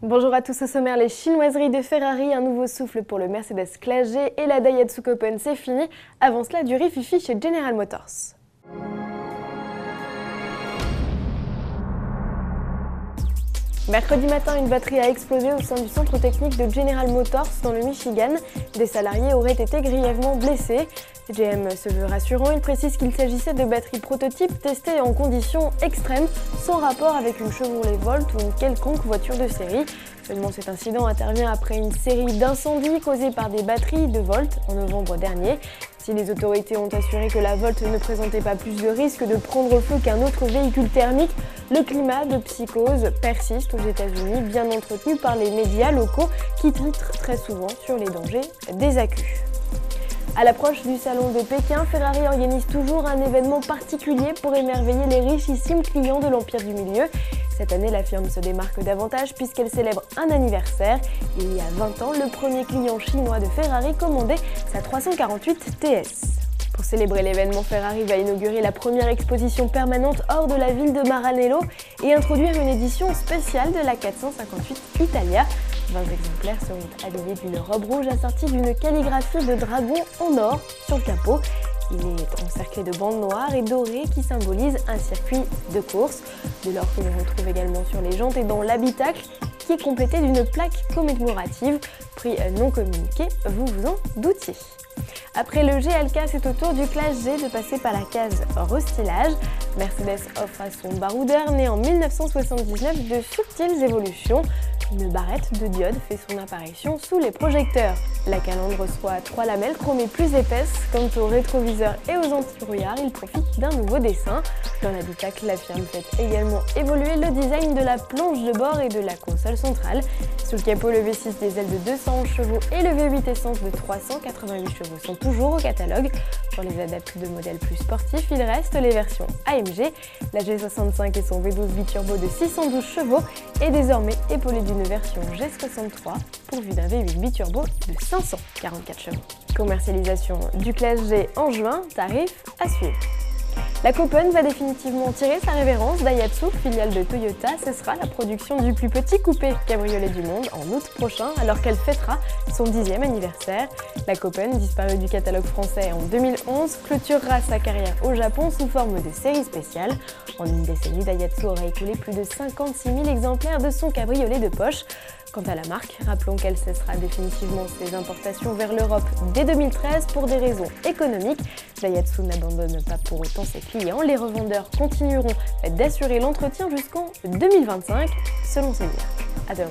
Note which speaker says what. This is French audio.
Speaker 1: Bonjour à tous, au sommaire, les chinoiseries de Ferrari, un nouveau souffle pour le Mercedes Classe G et la Daihatsu Copen, c'est fini. Avant cela, du rififi chez General Motors. Mercredi matin, une batterie a explosé au sein du centre technique de General Motors dans le Michigan. Des salariés auraient été grièvement blessés. GM se veut rassurant, il précise qu'il s'agissait de batteries prototypes testées en conditions extrêmes, sans rapport avec une Chevrolet Volt ou une quelconque voiture de série. Seulement cet incident intervient après une série d'incendies causés par des batteries de Volt en novembre dernier. Si les autorités ont assuré que la Volt ne présentait pas plus de risques de prendre feu qu'un autre véhicule thermique, le climat de psychose persiste aux États-Unis, bien entretenu par les médias locaux qui titrent très souvent sur les dangers des accus. À l'approche du salon de Pékin, Ferrari organise toujours un événement particulier pour émerveiller les richissimes clients de l'Empire du Milieu. Cette année, la firme se démarque davantage puisqu'elle célèbre un anniversaire. Il y a 20 ans, le premier client chinois de Ferrari commandait sa 348 TS. Pour célébrer l'événement, Ferrari va inaugurer la première exposition permanente hors de la ville de Maranello et introduire une édition spéciale de la 458 Italia. 20 exemplaires seront habillés d'une robe rouge assortie d'une calligraphie de dragon en or sur le capot. Il est encerclé de bandes noires et dorées qui symbolisent un circuit de course. De l'or que l'on retrouve également sur les jantes et dans l'habitacle, qui est complété d'une plaque commémorative. Prix non communiqué, vous vous en doutiez. Après le GLK, c'est au tour du Classe G de passer par la case restylage. Mercedes offre à son baroudeur né en 1979 de subtiles évolutions. Une barrette de diode fait son apparition sous les projecteurs. La calandre reçoit 3 lamelles chromées plus épaisses. Quant aux rétroviseurs et aux anti-brouillards, il profite d'un nouveau dessin. Dans l'habitacle, la firme fait également évoluer le design de la planche de bord et de la console centrale. Sous le capot, le V6 diesel de 211 chevaux et le V8 essence de 388 chevaux sont toujours au catalogue. Pour les adeptes de modèles plus sportifs, il reste les versions AMG. La G65 et son V12 biturbo de 612 chevaux est désormais épaulée d'une version G63 pourvue d'un V8 biturbo de 544 chevaux. Commercialisation du Classe G en juin, tarif à suivre. La Copen va définitivement tirer sa révérence. Daihatsu, filiale de Toyota, cessera la production du plus petit coupé cabriolet du monde en août prochain, alors qu'elle fêtera son 10e anniversaire. La Copen, disparue du catalogue français en 2011, clôturera sa carrière au Japon sous forme de série spéciale. En une décennie, Daihatsu aura écoulé plus de 56 000 exemplaires de son cabriolet de poche. Quant à la marque, rappelons qu'elle cessera définitivement ses importations vers l'Europe dès 2013 pour des raisons économiques. Daihatsu n'abandonne pas pour autant ses clients. Les revendeurs continueront d'assurer l'entretien jusqu'en 2025, selon ses dires. À demain.